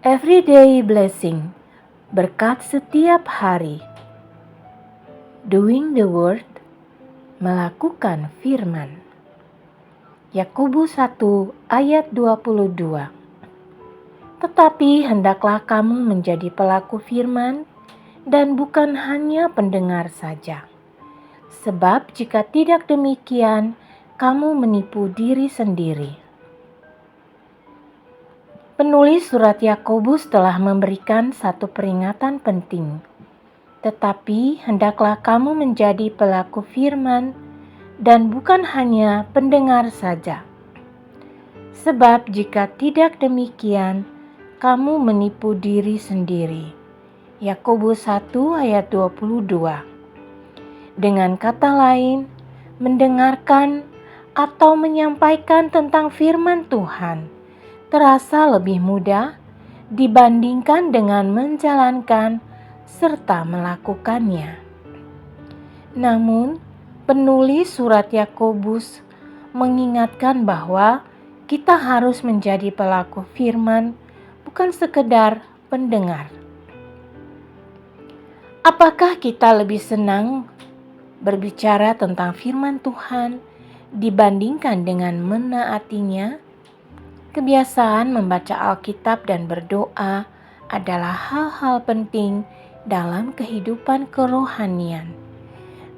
Everyday blessing, berkat setiap hari. Doing the word, melakukan firman. Yakobus 1 ayat 22. Tetapi hendaklah kamu menjadi pelaku firman dan bukan hanya pendengar saja. Sebab jika tidak demikian, kamu menipu diri sendiri. Penulis surat Yakobus telah memberikan satu peringatan penting. Tetapi hendaklah kamu menjadi pelaku firman dan bukan hanya pendengar saja. Sebab jika tidak demikian, kamu menipu diri sendiri. Yakobus 1 ayat 22. Dengan kata lain, mendengarkan atau menyampaikan tentang firman Tuhan terasa lebih mudah dibandingkan dengan menjalankan serta melakukannya. Namun, penulis surat Yakobus mengingatkan bahwa kita harus menjadi pelaku firman, bukan sekedar pendengar. Apakah kita lebih senang berbicara tentang firman Tuhan dibandingkan dengan menaatinya? Kebiasaan membaca Alkitab dan berdoa adalah hal-hal penting dalam kehidupan kerohanian.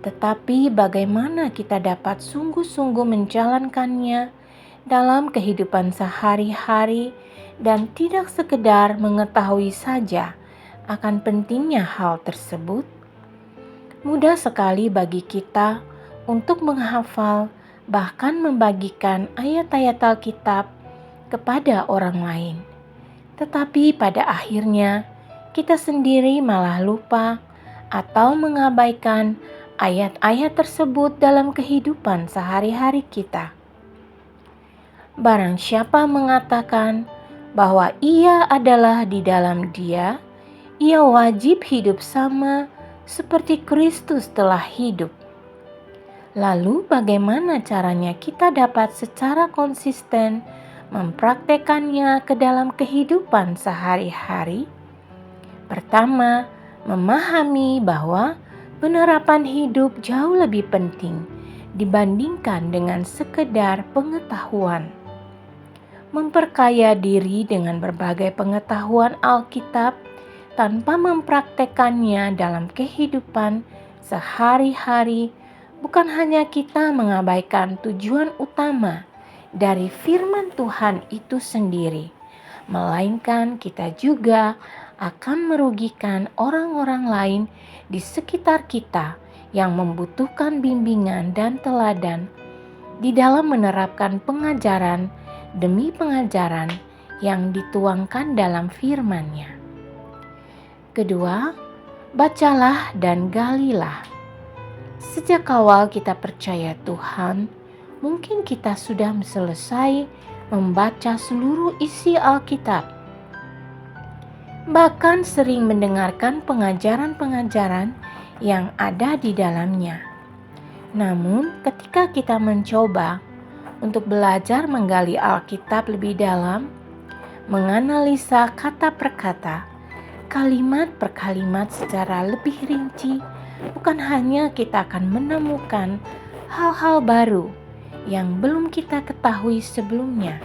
Tetapi bagaimana kita dapat sungguh-sungguh menjalankannya dalam kehidupan sehari-hari dan tidak sekedar mengetahui saja akan pentingnya hal tersebut? Mudah sekali bagi kita untuk menghafal bahkan membagikan ayat-ayat Alkitab kepada orang lain. Tetapi pada akhirnya kita sendiri malah lupa atau mengabaikan ayat-ayat tersebut dalam kehidupan sehari-hari kita. Barang siapa mengatakan bahwa ia adalah di dalam Dia, ia wajib hidup sama seperti Kristus telah hidup. Lalu bagaimana caranya kita dapat secara konsisten mempraktekannya ke dalam kehidupan sehari-hari? Pertama, memahami bahwa penerapan hidup jauh lebih penting dibandingkan dengan sekedar pengetahuan. Memperkaya diri dengan berbagai pengetahuan Alkitab tanpa mempraktekannya dalam kehidupan sehari-hari bukan hanya kita mengabaikan tujuan utama dari firman Tuhan itu sendiri, melainkan kita juga akan merugikan orang-orang lain di sekitar kita yang membutuhkan bimbingan dan teladan di dalam menerapkan pengajaran demi pengajaran yang dituangkan dalam firman-Nya. Kedua, bacalah dan galilah. Sejak awal kita percaya Tuhan, mungkin kita sudah selesai membaca seluruh isi Alkitab. Bahkan sering mendengarkan pengajaran-pengajaran yang ada di dalamnya. Namun, ketika kita mencoba untuk belajar menggali Alkitab lebih dalam, menganalisa kata per kata, kalimat per kalimat secara lebih rinci, bukan hanya kita akan menemukan hal-hal baru yang belum kita ketahui sebelumnya.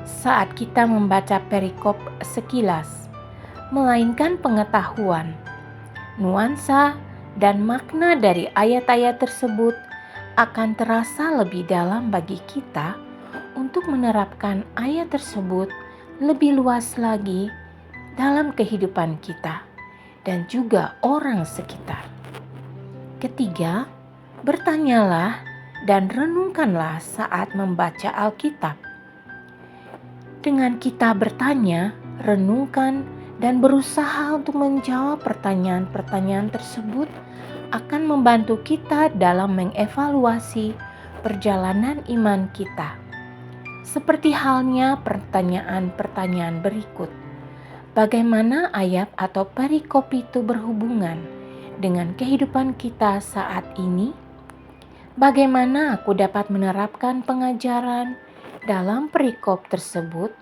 Saat kita membaca perikop sekilas, melainkan pengetahuan, nuansa, dan makna dari ayat-ayat tersebut akan terasa lebih dalam bagi kita untuk menerapkan ayat tersebut lebih luas lagi dalam kehidupan kita dan juga orang sekitar. Ketiga, bertanyalah dan renungkanlah saat membaca Alkitab. Dengan kita bertanya, renungkan, dan berusaha untuk menjawab pertanyaan-pertanyaan tersebut akan membantu kita dalam mengevaluasi perjalanan iman kita. Seperti halnya pertanyaan-pertanyaan berikut. Bagaimana ayat atau perikop itu berhubungan dengan kehidupan kita saat ini? Bagaimana aku dapat menerapkan pengajaran dalam perikop tersebut?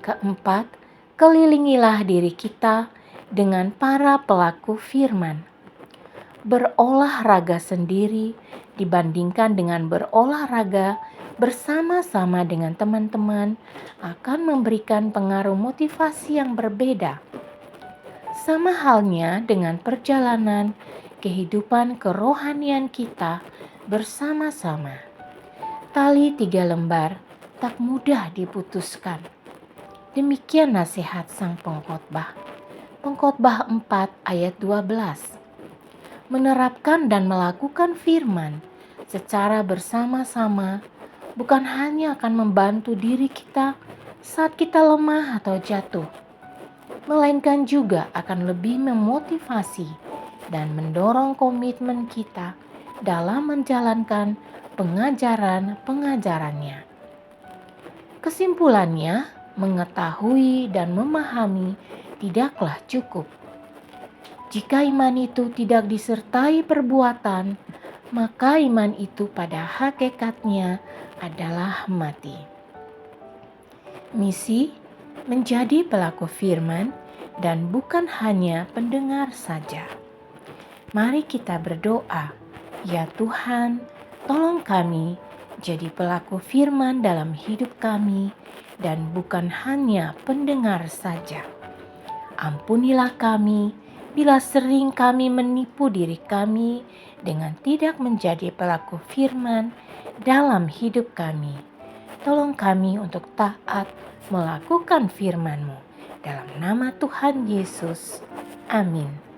Keempat, kelilingilah diri kita dengan para pelaku firman. Berolahraga sendiri dibandingkan dengan berolahraga bersama-sama dengan teman-teman akan memberikan pengaruh motivasi yang berbeda. Sama halnya dengan perjalanan kehidupan kerohanian kita bersama-sama. Tali 3 lembar tak mudah diputuskan. Demikian nasihat sang pengkhotbah. Pengkhotbah 4 ayat 12. Menerapkan dan melakukan firman secara bersama-sama bukan hanya akan membantu diri kita saat kita lemah atau jatuh, melainkan juga akan lebih memotivasi dan mendorong komitmen kita dalam menjalankan pengajaran-pengajarannya. Kesimpulannya, mengetahui dan memahami tidaklah cukup. Jika iman itu tidak disertai perbuatan, maka iman itu pada hakikatnya adalah mati. Misi menjadi pelaku firman dan bukan hanya pendengar saja. Mari kita berdoa, ya Tuhan, tolong kami jadi pelaku firman dalam hidup kami dan bukan hanya pendengar saja. Ampunilah kami bila sering kami menipu diri kami dengan tidak menjadi pelaku firman dalam hidup kami. Tolong kami untuk taat melakukan firman-Mu. Dalam nama Tuhan Yesus. Amin.